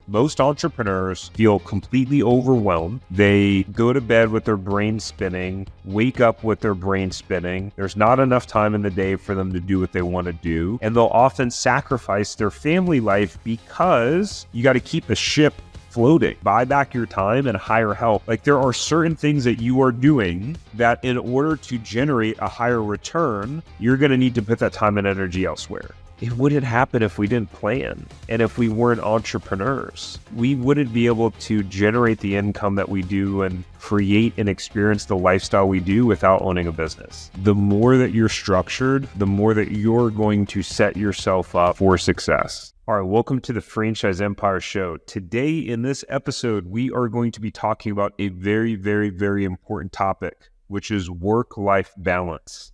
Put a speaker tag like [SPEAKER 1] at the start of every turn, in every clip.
[SPEAKER 1] Most entrepreneurs feel completely overwhelmed. They go to bed with their brain spinning, wake up with their brain spinning. There's not enough time in the day for them to do what they want to do. And they'll often sacrifice their family life because you got to keep the ship floating. Buy back your time and hire help. Like, there are certain things that you are doing that in order to generate a higher return, you're going to need to put that time and energy elsewhere. It wouldn't happen if we didn't plan and if we weren't entrepreneurs. We wouldn't be able to generate the income that we do and create and experience the lifestyle we do without owning a business. The more that you're structured, the more that you're going to set yourself up for success. All right, welcome to the Franchise Empire Show. Today in this episode, we are going to be talking about a very, very, very important topic, which is work-life balance.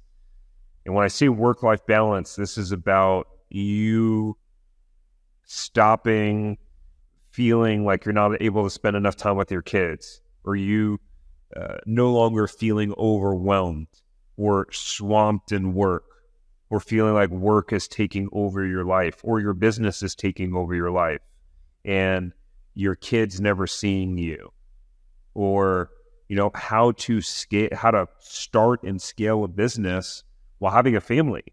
[SPEAKER 1] And when I say work-life balance, this is about you stopping feeling like you're not able to spend enough time with your kids, or you no longer feeling overwhelmed or swamped in work, or feeling like work is taking over your life, or your business is taking over your life, and your kids never seeing you, or how to start and scale a business while having a family,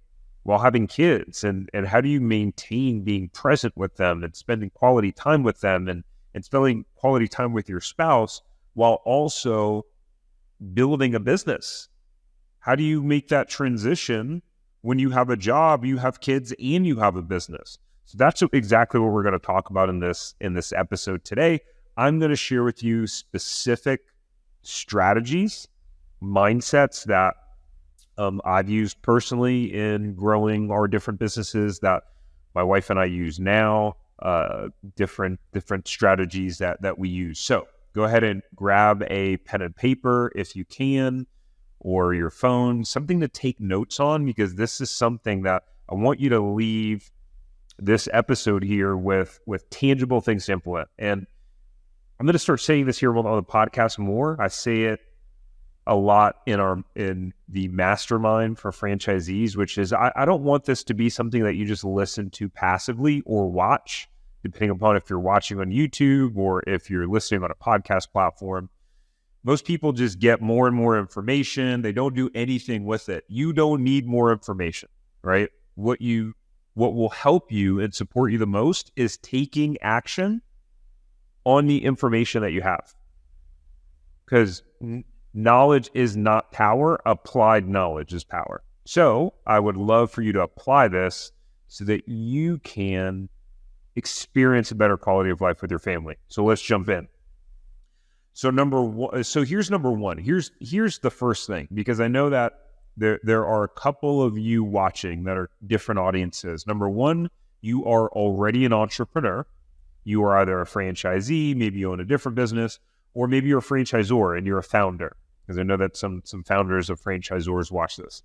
[SPEAKER 1] while having kids, and how do you maintain being present with them and spending quality time with them and spending quality time with your spouse while also building a business? How do you make that transition when you have a job, you have kids, and you have a business? So that's exactly what we're going to talk about in this episode today. I'm going to share with you specific strategies, mindsets that I've used personally in growing our different businesses, that my wife and I use now, different strategies that we use. So go ahead and grab a pen and paper if you can, or your phone, something to take notes on, because this is something that I want you to leave this episode here with tangible things to implement. And I'm going to start saying this here on the podcast more. I say it a lot in the mastermind for franchisees, which is I don't want this to be something that you just listen to passively or watch, depending upon if you're watching on YouTube or if you're listening on a podcast platform. Most people just get more and more information. They don't do anything with it. You don't need more information, right? What will help you and support you the most is taking action on the information that you have. Because knowledge is not power. Applied knowledge is power. So I would love for you to apply this so that you can experience a better quality of life with your family. So let's jump in. So here's number one. Here's the first thing, because I know that there are a couple of you watching that are different audiences. Number one, you are already an entrepreneur. You are either a franchisee, maybe you own a different business, or maybe you're a franchisor and you're a founder, because I know that some founders of franchisors watch this.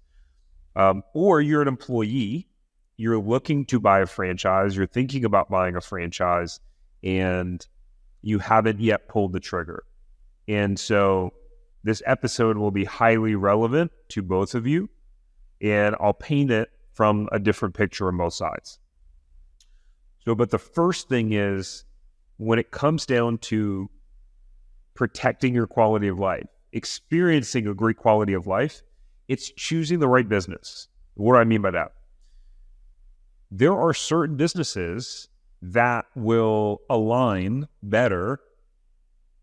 [SPEAKER 1] Or you're an employee, you're looking to buy a franchise, you're thinking about buying a franchise, and you haven't yet pulled the trigger. And so this episode will be highly relevant to both of you, and I'll paint it from a different picture on both sides. But the first thing is, when it comes down to protecting your quality of life, experiencing a great quality of life, it's choosing the right business. What do I mean by that? There are certain businesses that will align better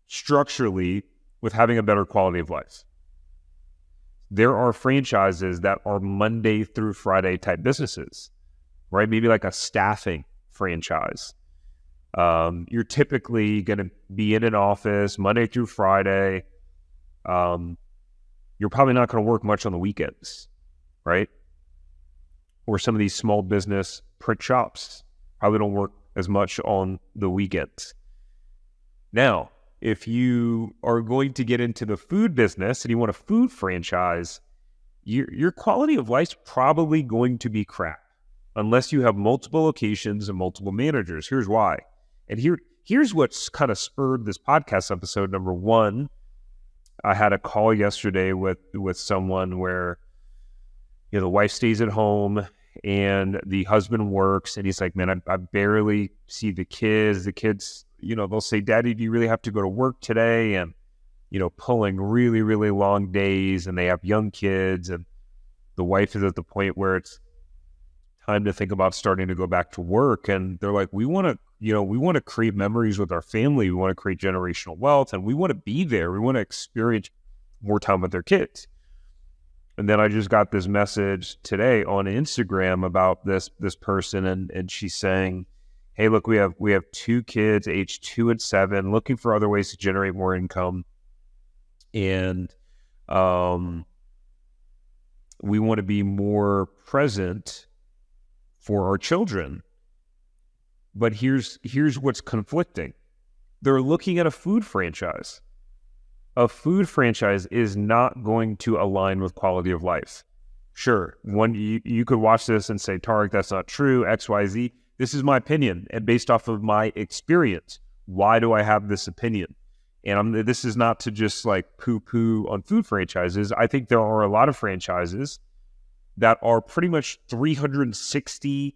[SPEAKER 1] structurally with having a better quality of life. There are franchises that are Monday through Friday type businesses, right? Maybe like a staffing franchise. You're typically going to be in an office Monday through Friday. You're probably not going to work much on the weekends, right? Or some of these small business print shops probably don't work as much on the weekends. Now, if you are going to get into the food business and you want a food franchise, your quality of life's probably going to be crap unless you have multiple locations and multiple managers. Here's why. And here's what's kind of spurred this podcast episode. Number one, I had a call yesterday with someone where the wife stays at home and the husband works, and he's like, man, I barely see the kids. The kids, they'll say, Daddy, do you really have to go to work today? And, pulling really, really long days, and they have young kids, and the wife is at the point where it's time to think about starting to go back to work. And they're like, we want to create memories with our family. We want to create generational wealth, and we want to be there. We want to experience more time with their kids. And then I just got this message today on Instagram about this person, and she's saying, hey, look, we have 2 kids, age 2 and 7, looking for other ways to generate more income. And we want to be more present for our children. But here's what's conflicting. They're looking at a food franchise. A food franchise is not going to align with quality of life. Sure, you could watch this and say, Tarek, that's not true, X, Y, Z. This is my opinion, and based off of my experience. Why do I have this opinion? And this is not to just like poo-poo on food franchises. I think there are a lot of franchises that are pretty much 360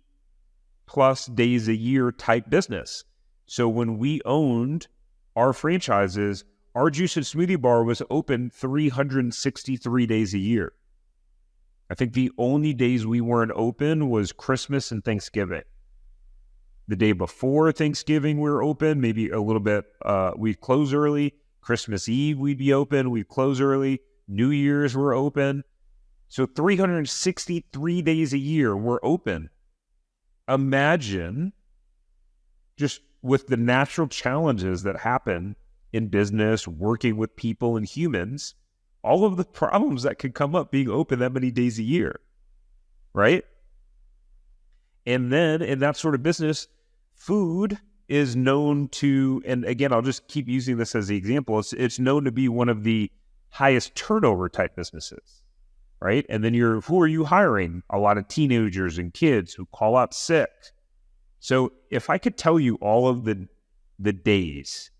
[SPEAKER 1] plus days a year type business. So when we owned our franchises, our juice and smoothie bar was open 363 days a year. I think the only days we weren't open was Christmas and Thanksgiving. The day before Thanksgiving, we were open, maybe a little bit. We'd close early. Christmas Eve, we'd be open. We'd close early. New Year's, we're open. So 363 days a year, we're open. Imagine just with the natural challenges that happen in business, working with people and humans, all of the problems that could come up being open that many days a year, right? And then in that sort of business, food is known to, and again, I'll just keep using this as the example, it's known to be one of the highest turnover type businesses, right? And then who are you hiring? A lot of teenagers and kids who call out sick. So if I could tell you all of the days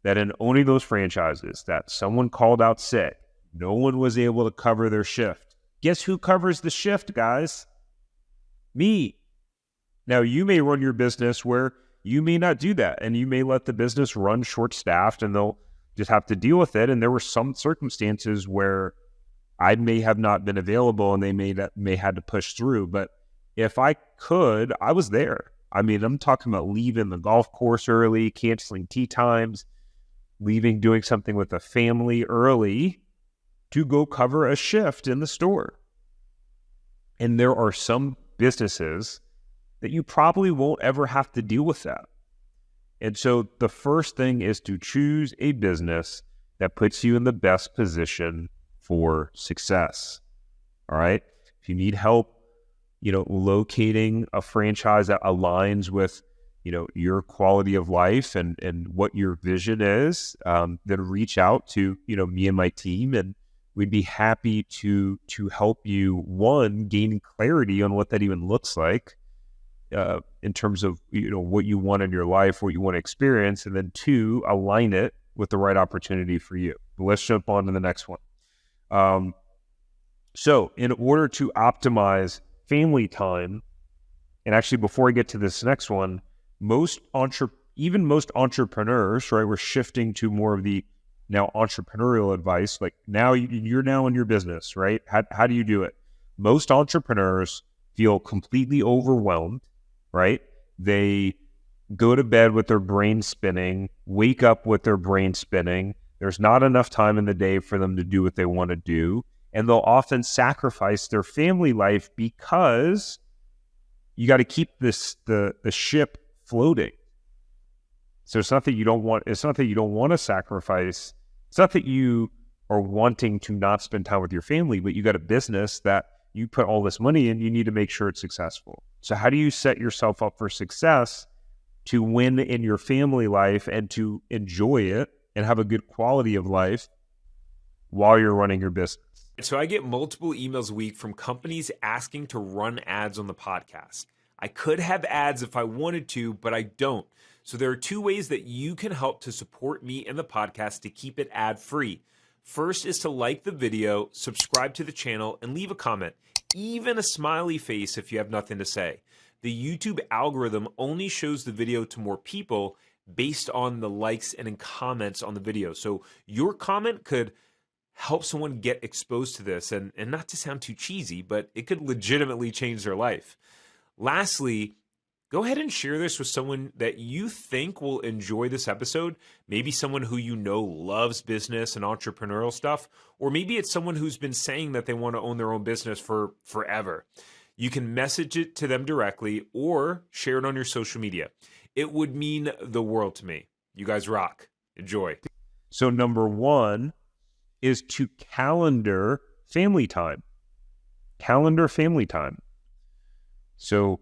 [SPEAKER 1] that in owning those franchises that someone called out sick, no one was able to cover their shift. Guess who covers the shift, guys? Me. Now, you may run your business where you may not do that, and you may let the business run short-staffed, and they'll just have to deal with it. And there were some circumstances where I may have not been available, and they may had to push through. But if I could, I was there. I mean, I'm talking about leaving the golf course early, canceling tee times, doing something with the family early to go cover a shift in the store. And there are some businesses that you probably won't ever have to deal with that. And so the first thing is to choose a business that puts you in the best position for success. All right. If you need help, locating a franchise that aligns with, your quality of life and what your vision is, then reach out to, me and my team, and we'd be happy to help you, one, gain clarity on what that even looks like, in terms of, what you want in your life, what you want to experience, and then 2, align it with the right opportunity for you. But let's jump on to the next one. So in order to optimize family time, and actually before I get to this next one, most entrepreneurs, right, we're shifting to more of the now entrepreneurial advice. Like now you're now in your business, right? How do you do it? Most entrepreneurs feel completely overwhelmed, right? They go to bed with their brain spinning, wake up with their brain spinning. There's not enough time in the day for them to do what they want to do. And they'll often sacrifice their family life because you got to keep the ship floating. So it's not that you don't want to sacrifice. It's not that you are wanting to not spend time with your family, but you got a business that you put all this money in, you need to make sure it's successful. So how do you set yourself up for success to win in your family life and to enjoy it and have a good quality of life while you're running your business?
[SPEAKER 2] So I get multiple emails a week from companies asking to run ads on the podcast. I could have ads if I wanted to, but I don't. So there are 2 ways that you can help to support me and the podcast to keep it ad-free. First is to like the video, subscribe to the channel, and leave a comment. even a smiley face if you have nothing to say. The YouTube algorithm only shows the video to more people based on the likes and comments on the video. So your comment could help someone get exposed to this, and not to sound too cheesy, but it could legitimately change their life. Lastly, go ahead and share this with someone that you think will enjoy this episode. Maybe someone who you know loves business and entrepreneurial stuff, or maybe it's someone who's been saying that they want to own their own business for forever. You can message it to them directly or share it on your social media. It would mean the world to me. You guys rock. Enjoy.
[SPEAKER 1] So number one is to calendar family time. Calendar family time. So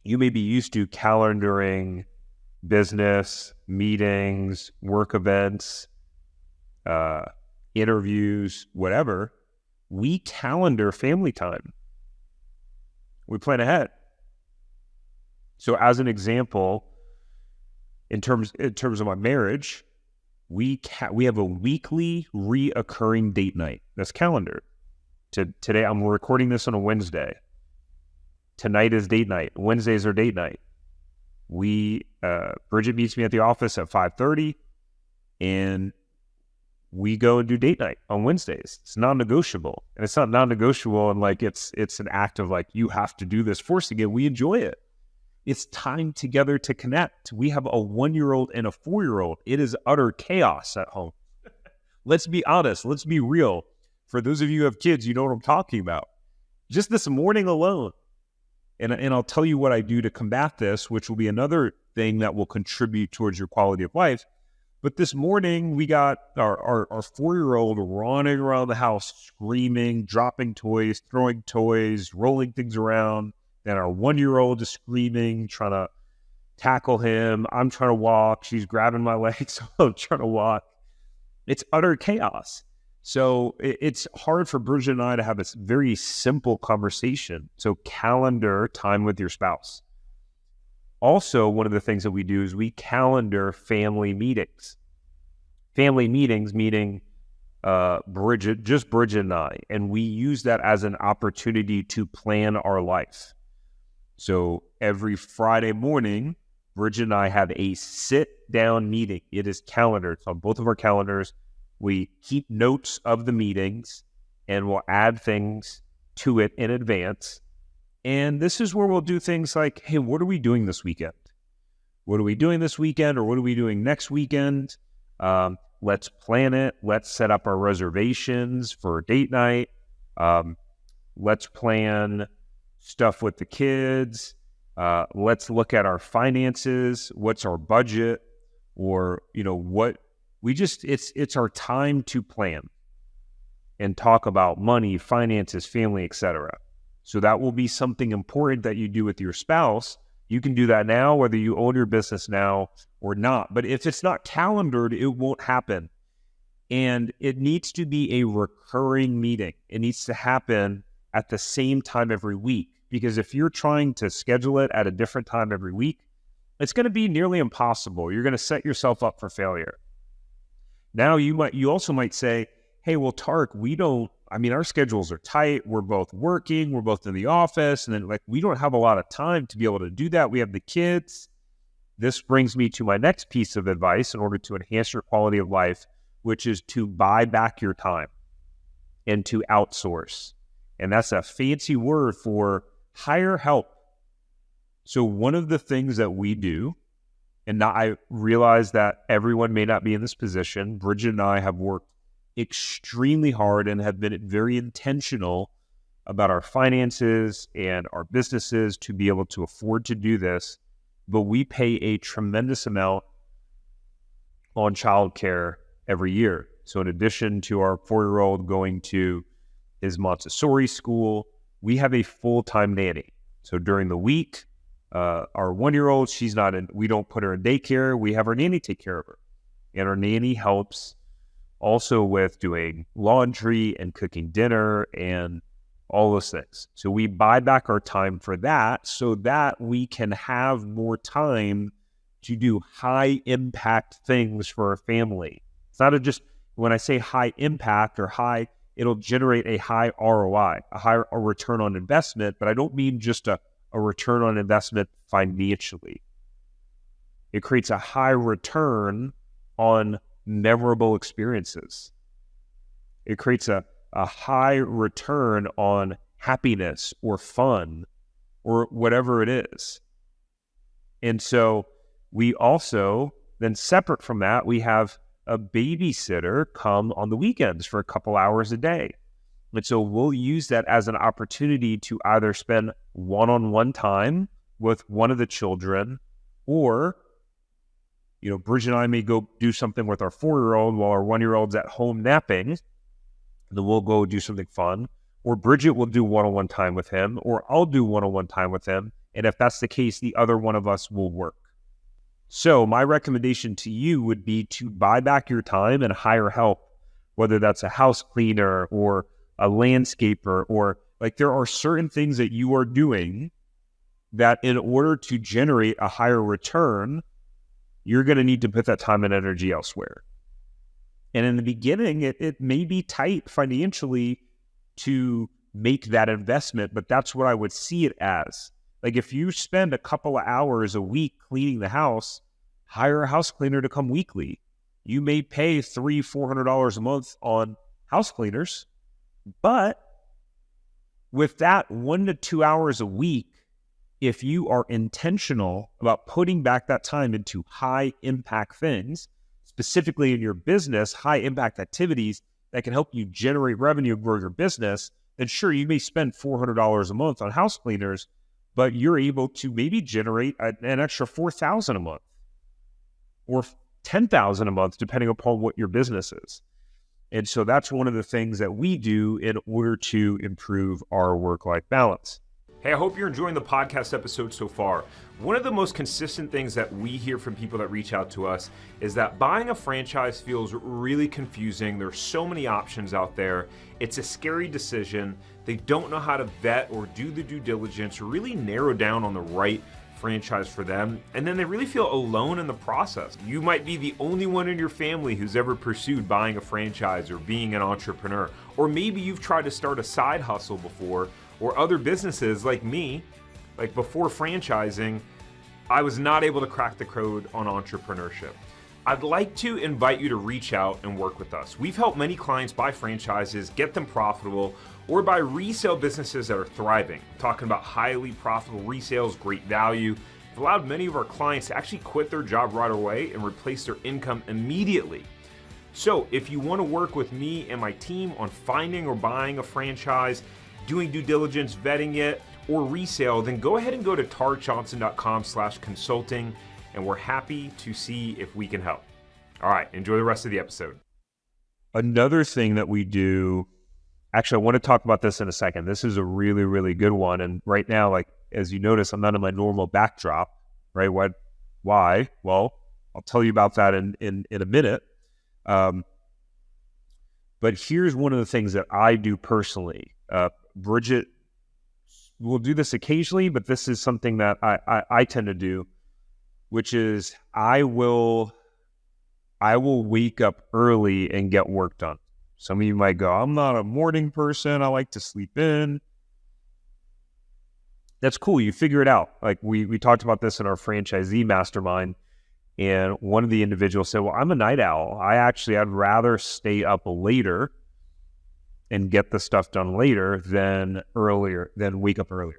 [SPEAKER 1] you may be used to calendaring business, meetings, work events, interviews, whatever. We calendar family time. We plan ahead. So as an example, in terms of my marriage, we have a weekly reoccurring date night that's calendared. Today, I'm recording this on a Wednesday. Tonight is date night. Wednesdays are date night. Bridget meets me at the office at 5:30, and we go and do date night on Wednesdays. It's non-negotiable, and it's not non-negotiable and like it's an act of like you have to do this, forcing it. We enjoy it. It's time together to connect. We have a 1-year-old and a 4-year-old. It is utter chaos at home. Let's be honest. Let's be real. For those of you who have kids, you know what I'm talking about. Just this morning alone, and I'll tell you what I do to combat this, which will be another thing that will contribute towards your quality of life. But this morning, we got our 4-year-old running around the house, screaming, dropping toys, throwing toys, rolling things around. Then our 1-year-old is screaming, trying to tackle him. I'm trying to walk. She's grabbing my legs, so I'm trying to walk. It's utter chaos. So it's hard for Bridget and I to have this very simple conversation. So calendar time with your spouse. Also, one of the things that we do is we calendar family meetings. Family meetings, meaning Bridget and I. And we use that as an opportunity to plan our life. So every Friday morning, Bridget and I have a sit-down meeting. It is calendared. It's on both of our calendars. We keep notes of the meetings, and we'll add things to it in advance. And this is where we'll do things like, hey, what are we doing this weekend? What are we doing this weekend, or what are we doing next weekend? Let's plan it. Let's set up our reservations for date night. Let's plan stuff with the kids. Let's look at our finances. What's our budget? Or, what we just, it's our time to plan and talk about money, finances, family, etc. So that will be something important that you do with your spouse. You can do that now, whether you own your business now or not. But if it's not calendared, it won't happen. And it needs to be a recurring meeting. It needs to happen at the same time every week. Because if you're trying to schedule it at a different time every week, it's going to be nearly impossible. You're going to set yourself up for failure. Now, you also might say, hey, well, Tark, our schedules are tight. We're both working. We're both in the office. And then we don't have a lot of time to be able to do that. We have the kids. This brings me to my next piece of advice in order to enhance your quality of life, which is to buy back your time and to outsource. And that's a fancy word for hire help. So one of the things that we do, and now I realize that everyone may not be in this position, Bridget and I have worked extremely hard and have been very intentional about our finances and our businesses to be able to afford to do this, but we pay a tremendous amount on childcare every year. So in addition to our 4-year-old going to his Montessori school, we have a full-time nanny. So during the week, our 1-year-old, we don't put her in daycare. We have our nanny take care of her. And our nanny helps also with doing laundry and cooking dinner and all those things. So we buy back our time for that so that we can have more time to do high impact things for our family. It's not just, when I say high impact or high, it'll generate a high ROI, a return on investment, but I don't mean just a return on investment financially. It creates a high return on memorable experiences. It creates a high return on happiness or fun or whatever it is. And so we also, then separate from that, we have a babysitter come on the weekends for a couple hours a day. And so we'll use that as an opportunity to either spend one-on-one time with one of the children, or, Bridget and I may go do something with our 4-year-old while our 1-year-old's at home napping. And then we'll go do something fun. Or Bridget will do one-on-one time with him, or I'll do one-on-one time with him. And if that's the case, the other one of us will work. So my recommendation to you would be to buy back your time and hire help, whether that's a house cleaner or a landscaper, or there are certain things that you are doing that in order to generate a higher return, you're going to need to put that time and energy elsewhere. And in the beginning, it may be tight financially to make that investment, but that's what I would see it as. If you spend a couple of hours a week cleaning the house, hire a house cleaner to come weekly. You may pay $300-$400 a month on house cleaners, but with that 1 to 2 hours a week, if you are intentional about putting back that time into high impact things, specifically in your business, high impact activities that can help you generate revenue and grow your business, then sure, you may spend $400 a month on house cleaners, but you're able to maybe generate an extra $4,000 a month or $10,000 a month, depending upon what your business is. And so that's one of the things that we do in order to improve our work-life balance.
[SPEAKER 2] Hey, I hope you're enjoying the podcast episode so far. One of the most consistent things that we hear from people that reach out to us is that buying a franchise feels really confusing. There's so many options out there. It's a scary decision. They don't know how to vet or do the due diligence or really narrow down on the right franchise for them. And then they really feel alone in the process. You might be the only one in your family who's ever pursued buying a franchise or being an entrepreneur. Or maybe you've tried to start a side hustle before, or other businesses like me. Before franchising, I was not able to crack the code on entrepreneurship. I'd like to invite you to reach out and work with us. We've helped many clients buy franchises, get them profitable, or buy resale businesses that are thriving. I'm talking about highly profitable resales, great value. We've allowed many of our clients to actually quit their job right away and replace their income immediately. So if you want to work with me and my team on finding or buying a franchise, doing due diligence, vetting it, or resale, then go ahead and go to taradjohnson.com/consulting, and we're happy to see if we can help. All right, enjoy the rest of the episode.
[SPEAKER 1] Another thing that we do, actually, I want to talk about this in a second. This is a really, really good one. And right now, as you notice, I'm not in my normal backdrop, right? Why? Well, I'll tell you about that in a minute. But here's one of the things that I do personally. Bridget will do this occasionally, but this is something that I tend to do, which is I will wake up early and get work done. Some of you might go, I'm not a morning person. I like to sleep in. That's cool. You figure it out. We talked about this in our franchisee mastermind, and one of the individuals said, well, I'm a night owl. I'd rather stay up later and get the stuff done later than wake up earlier.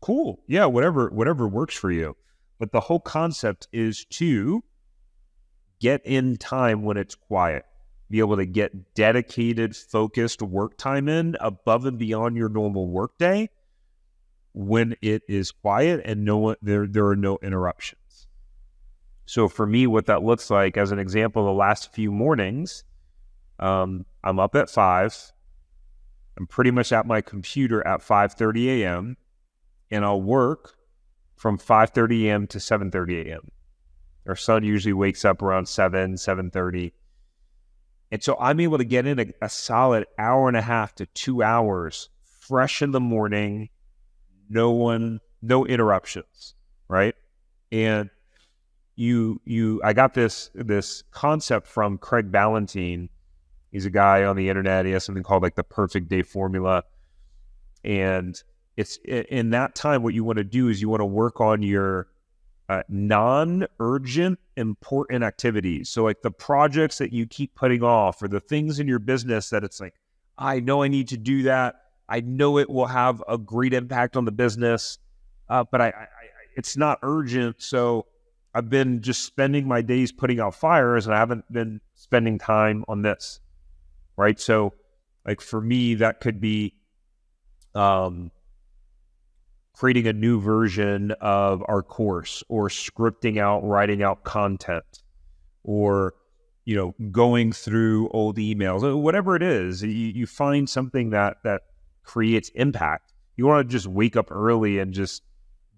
[SPEAKER 1] Cool. Yeah, whatever works for you. But the whole concept is to get in time when it's quiet. Be able to get dedicated, focused work time in above and beyond your normal work day when it is quiet and there are no interruptions. So for me, what that looks like, as an example, the last few mornings, I'm up at 5. I'm pretty much at my computer at 5:30 a.m. and I'll work from 5:30 a.m. to 7:30 a.m. Our son usually wakes up around 7:30. And so I'm able to get in a solid hour and a half to 2 hours fresh in the morning, no interruptions, right? And I got this concept from Craig Ballantyne, He's a guy on the internet. He has something called like the perfect day formula. And it's in that time, what you want to do is you want to work on your non-urgent, important activities. So like the projects that you keep putting off, or the things in your business that it's like, I know I need to do that. I know it will have a great impact on the business, but it's not urgent. So I've been just spending my days putting out fires, and I haven't been spending time on this, right? So like for me, that could be creating a new version of our course, or scripting out, writing out content, or, going through old emails, whatever it is. You find something that creates impact. You want to just wake up early and just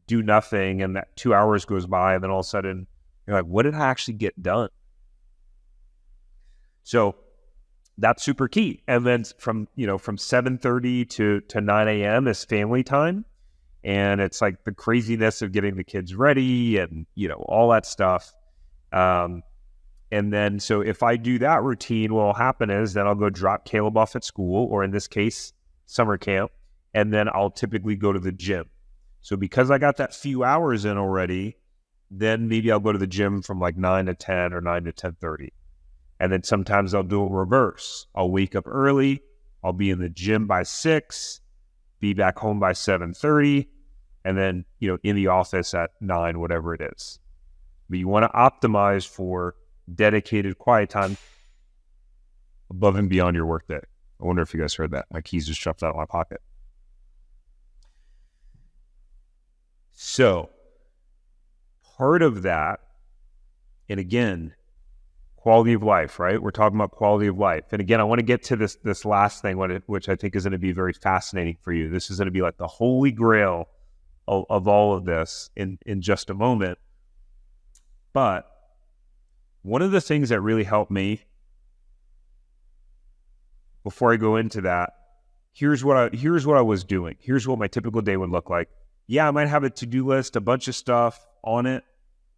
[SPEAKER 1] do nothing, and that 2 hours goes by, and then all of a sudden you're like, what did I actually get done? So that's super key. And then from 7:30 to 9 a.m. is family time. And it's like the craziness of getting the kids ready and, all that stuff. And then, so if I do that routine, what will happen is then I'll go drop Caleb off at school, or in this case, summer camp. And then I'll typically go to the gym. So because I got that few hours in already, then maybe I'll go to the gym from like 9 to 10 or 9 to 10:30. And then sometimes I'll do it reverse. I'll wake up early. I'll be in the gym by 6, be back home by 7:30, and then, in the office at 9, whatever it is. But you want to optimize for dedicated quiet time above and beyond your workday. I wonder if you guys heard that. My keys just jumped out of my pocket. So part of that, and again, quality of life, right? We're talking about quality of life. And again, I want to get to this last thing, which I think is going to be very fascinating for you. This is going to be like the holy grail of all of this in just a moment. But one of the things that really helped me, before I go into that, here's what I was doing. Here's what my typical day would look like. Yeah, I might have a to-do list, a bunch of stuff on it.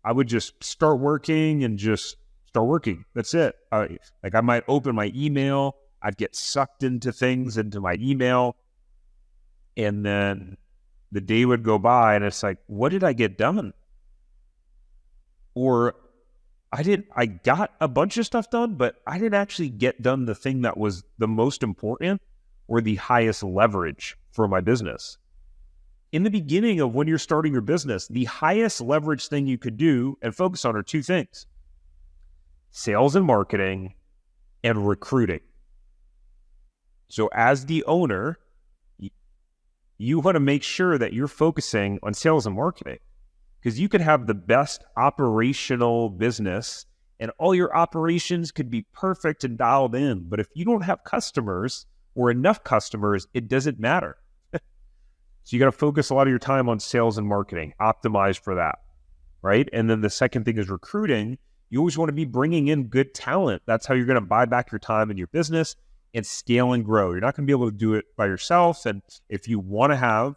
[SPEAKER 1] I would just start working and just start working. That's it. I might open my email. I'd get sucked into things, into my email. And then the day would go by and it's like, what did I get done? Or I got a bunch of stuff done, but I didn't actually get done the thing that was the most important or the highest leverage for my business. In the beginning of when you're starting your business, the highest leverage thing you could do and focus on are two things: sales and marketing and recruiting. So as the owner, you want to make sure that you're focusing on sales and marketing, because you could have the best operational business and all your operations could be perfect and dialed in. But if you don't have customers or enough customers, it doesn't matter. So you got to focus a lot of your time on sales and marketing, optimize for that, right? And then the second thing is recruiting. You always want to be bringing in good talent. That's how you're going to buy back your time in your business and scale and grow. You're not going to be able to do it by yourself. And if you want to have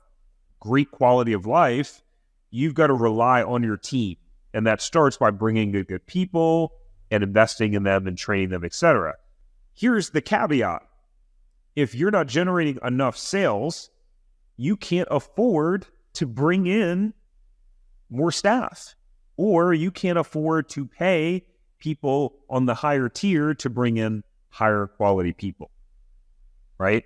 [SPEAKER 1] great quality of life, you've got to rely on your team. And that starts by bringing in good people and investing in them and training them, etc. Here's the caveat. If you're not generating enough sales, you can't afford to bring in more staff, or you can't afford to pay people on the higher tier to bring in higher quality people, right?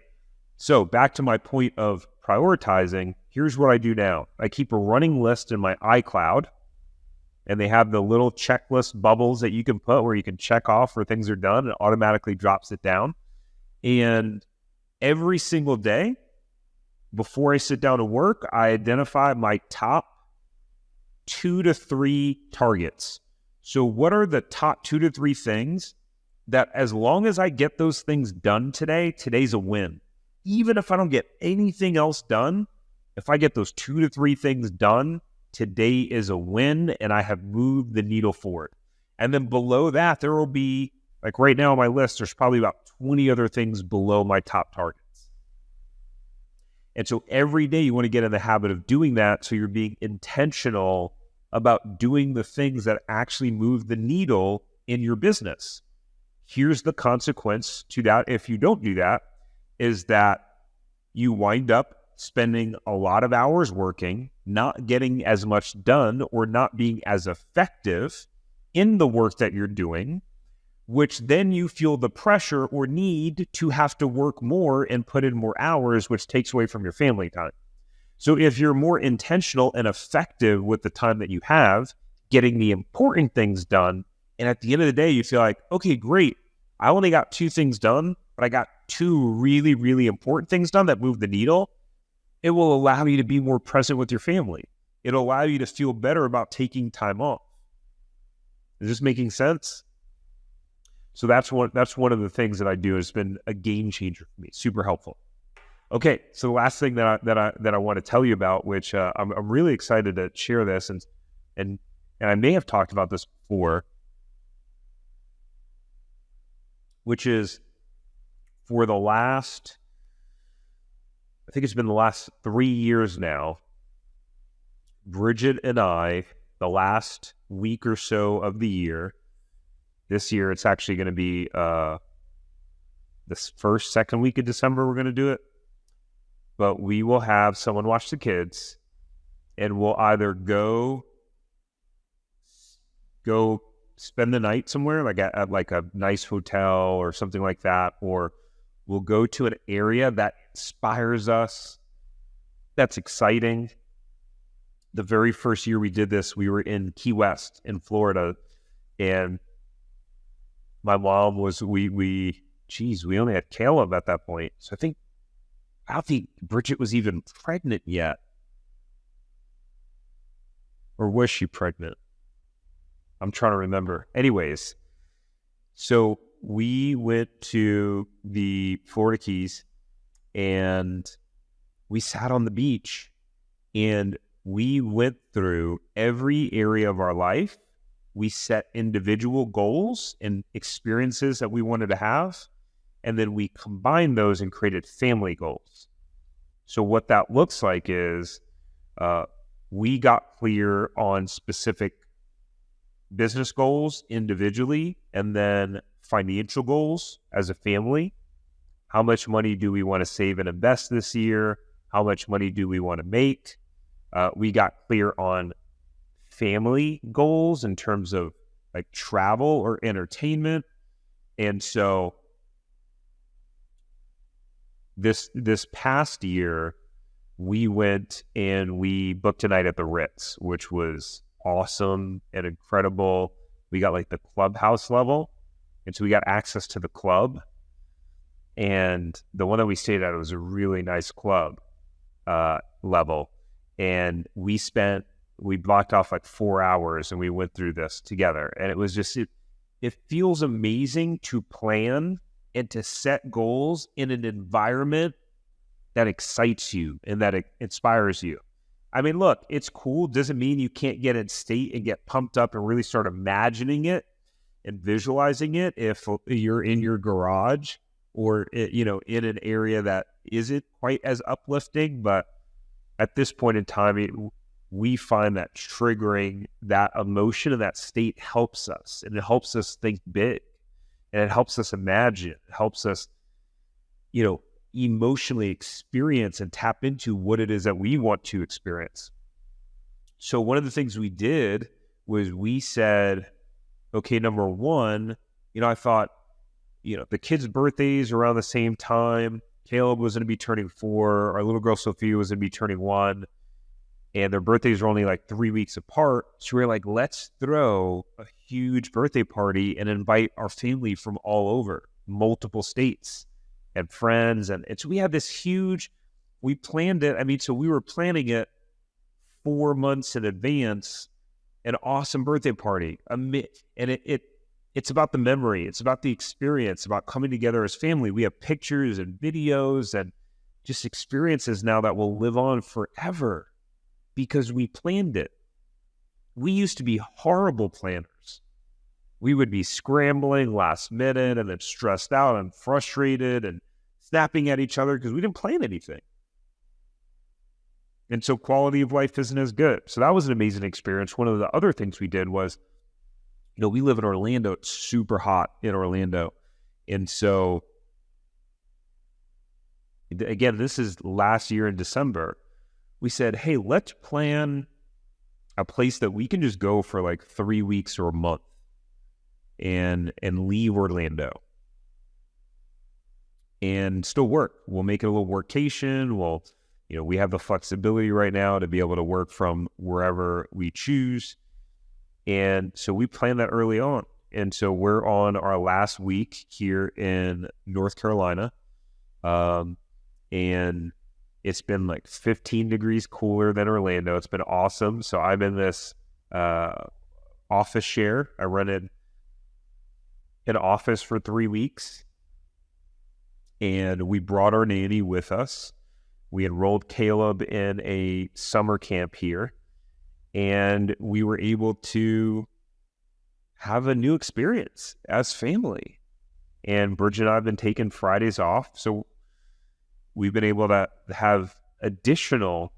[SPEAKER 1] So back to my point of prioritizing, here's what I do now. I keep a running list in my iCloud, and they have the little checklist bubbles that you can put where you can check off where things are done. It automatically drops it down. And every single day, before I sit down to work, I identify my top 2 to 3 targets. So what are the top 2 to 3 things that, as long as I get those things done today, today's a win. Even if I don't get anything else done, if I get those 2 to 3 things done, today is a win and I have moved the needle forward. And then below that, there will be, like right now on my list, there's probably about 20 other things below my top targets. And so every day you want to get in the habit of doing that, so you're being intentional about doing the things that actually move the needle in your business. here's the consequence to that if you don't do that, is that you wind up spending a lot of hours working, not getting as much done or not being as effective in the work that you're doing, which then you feel the pressure or need to have to work more and put in more hours, which takes away from your family time. So if you're more intentional and effective with the time that you have, getting the important things done, and at the end of the day, you feel like, okay, great, I only got 2 things done, but I got 2 really, really important things done that move the needle, it will allow you to be more present with your family. It'll allow you to feel better about taking time off. Is this making sense? So that's one of the things that I do. Has been a game changer for me. Super helpful. Okay, so the last thing that I want to tell you about, which I'm really excited to share this, and I may have talked about this before, which is for the last, I think it's been the last 3 years now, Bridget and I, the last week or so of the year, this year it's actually going to be this second week of December we're going to do it, but we will have someone watch the kids, and we'll either go spend the night somewhere, like at like a nice hotel or something like that, or we'll go to an area that inspires us, that's exciting. The very first year we did this, we were in Key West in Florida, and my mom was, we only had Caleb at that point. So I don't think Bridget was even pregnant yet. Or was she pregnant? I'm trying to remember. Anyways, so we went to the Florida Keys and we sat on the beach and we went through every area of our life. We set individual goals and experiences that we wanted to have, and then we combined those and created family goals. So what that looks like is we got clear on specific business goals individually, and then financial goals as a family. How much money do we want to save and invest this year? How much money do we want to make? We got clear on family goals in terms of like travel or entertainment. And so this past year, we went and we booked a night at the Ritz, which was awesome and incredible. We got like the clubhouse level, and so we got access to the club. And the one that we stayed at was a really nice club level. And we blocked off like 4 hours and we went through this together. And it was just, it feels amazing to plan and to set goals in an environment that excites you and that it inspires you. I mean, look, it's cool. Doesn't mean you can't get in state and get pumped up and really start imagining it and visualizing it if you're in your garage or, in an area that isn't quite as uplifting. But at this point in time, we find that triggering that emotion and that state helps us, and it helps us think big, and it helps us imagine, it helps us, emotionally experience and tap into what it is that we want to experience. So one of the things we did was we said, okay, number one, I thought, the kids' birthdays around the same time. Caleb was going to be turning 4. Our little girl Sophia was going to be turning 1. And their birthdays were only like 3 weeks apart. So we were like, let's throw a huge birthday party and invite our family from all over, multiple states and friends. And so we had this huge, we planned it. So we were planning it 4 months in advance, an awesome birthday party. And it's about the memory. It's about the experience, about coming together as family. We have pictures and videos and just experiences now that will live on forever because we planned it. We used to be horrible planners. We would be scrambling last minute and then stressed out and frustrated and snapping at each other because we didn't plan anything. And so quality of life isn't as good. So that was an amazing experience. One of the other things we did was we live in Orlando. It's super hot in Orlando. And so, again, this is last year in December. We said, hey, let's plan a place that we can just go for like 3 weeks or a month and leave Orlando and still work. We'll make it a little workcation. We'll, we have the flexibility right now to be able to work from wherever we choose. And so we planned that early on. And so we're on our last week here in North Carolina. And it's been like 15 degrees cooler than Orlando. It's been awesome. So I'm in this office share. I rented an office for 3 weeks. And we brought our nanny with us. We enrolled Caleb in a summer camp here. And we were able to have a new experience as family. And Bridget and I have been taking Fridays off. So we've been able to have additional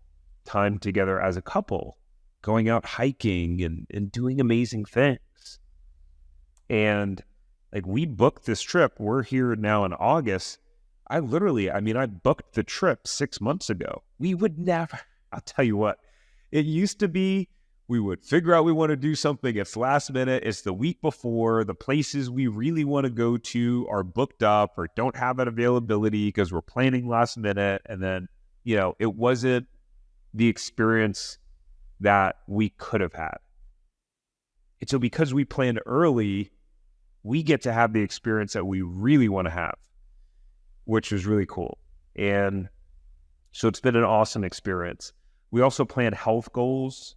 [SPEAKER 1] time together as a couple, going out hiking and doing amazing things. And like, we booked this trip. We're here now in August. I booked the trip 6 months ago. We would never, I'll tell you what, it used to be, we would figure out we want to do something. It's last minute. It's the week before. The places we really want to go to are booked up or don't have that availability because we're planning last minute. And then, it wasn't the experience that we could have had. And so because we planned early, we get to have the experience that we really want to have, which is really cool. And so it's been an awesome experience. We also plan health goals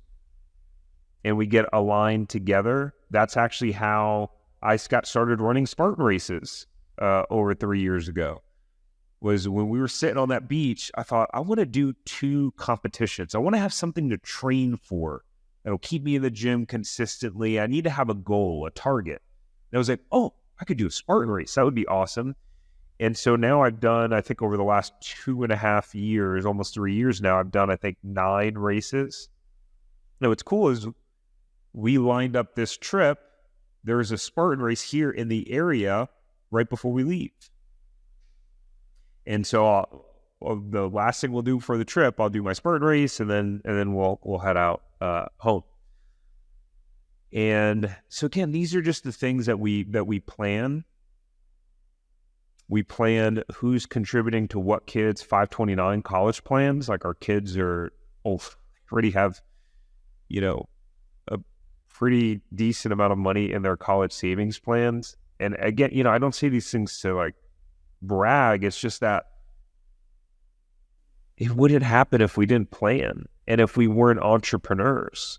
[SPEAKER 1] and we get aligned together. That's actually how I got started running Spartan races over 3 years ago. Was when we were sitting on that beach, I thought, I want to do 2 competitions. I want to have something to train for that'll keep me in the gym consistently. I need to have a goal, a target. And I was like, oh, I could do a Spartan race. That would be awesome. And so now I've done, I think over the last 2.5 years, almost 3 years now, I've done, I think, 9 races. Now what's cool is we lined up this trip. There's a Spartan race here in the area right before we leave. And so the last thing we'll do for the trip, I'll do my Spartan race and then we'll head out home. And so again, these are just the things that we plan. We planned who's contributing to what kids' 529 college plans. Like our kids already have, a pretty decent amount of money in their college savings plans. And again, I don't say these things to like brag. It's just that it wouldn't happen if we didn't plan and if we weren't entrepreneurs.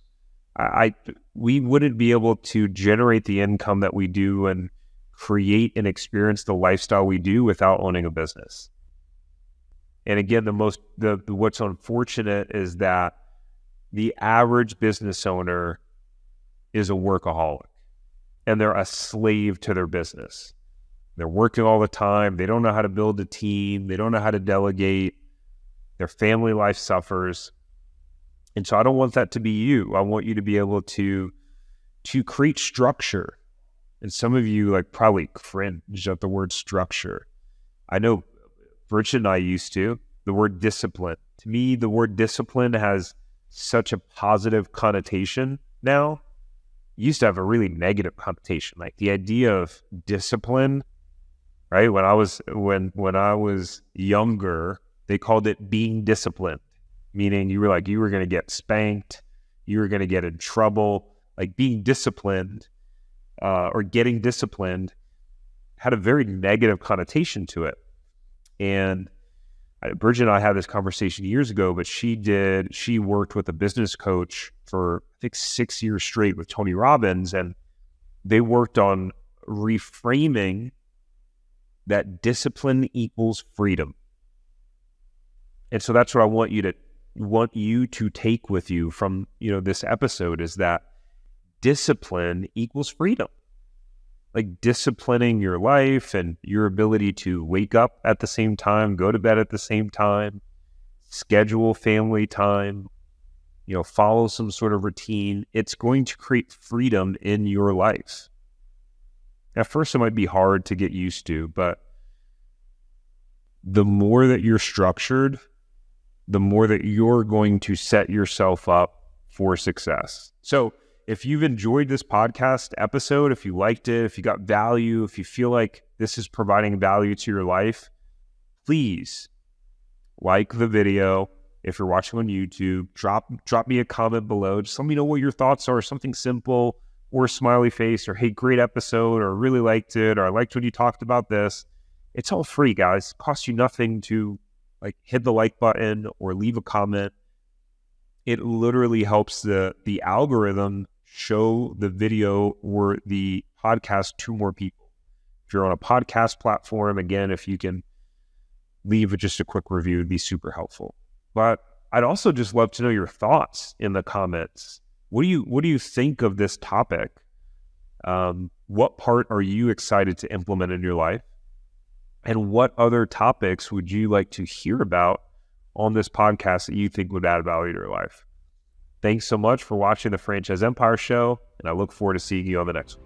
[SPEAKER 1] We wouldn't be able to generate the income that we do and create and experience the lifestyle we do without owning a business. And again, what's unfortunate is that the average business owner is a workaholic and they're a slave to their business. They're working all the time. They don't know how to build a team. They don't know how to delegate. Their family life suffers. And so I don't want that to be you. I want you to be able to create structure. And some of you like probably cringe at the word structure. I know Bridget and I used to. The word discipline. To me, the word discipline has such a positive connotation now. It used to have a really negative connotation. Like the idea of discipline, right? When I was younger, they called it being disciplined, meaning you were going to get spanked, you were going to get in trouble. Like being disciplined or getting disciplined had a very negative connotation to it. And Bridget and I had this conversation years ago, but she worked with a business coach for, I think, 6 years straight with Tony Robbins, and they worked on reframing that discipline equals freedom. And so that's what I want you to take with you from, this episode, is that discipline equals freedom. Like disciplining your life and your ability to wake up at the same time, go to bed at the same time, schedule family time, follow some sort of routine. It's going to create freedom in your life. At first, it might be hard to get used to, but the more that you're structured, the more that you're going to set yourself up for success. So if you've enjoyed this podcast episode, if you liked it, if you got value, if you feel like this is providing value to your life, please like the video. If you're watching on YouTube, drop me a comment below. Just let me know what your thoughts are. Something simple, or a smiley face, or hey, great episode, or really liked it, or I liked when you talked about this. It's all free, guys. It costs you nothing to hit the like button or leave a comment. It literally helps the algorithm show the video or the podcast to more people. If you're on a podcast platform, again, if you can leave just a quick review, it'd be super helpful. But I'd also just love to know your thoughts in the comments. What do you think of this topic? What part are you excited to implement in your life? And what other topics would you like to hear about on this podcast that you think would add value to your life? Thanks so much for watching the Franchise Empire Show, and I look forward to seeing you on the next one.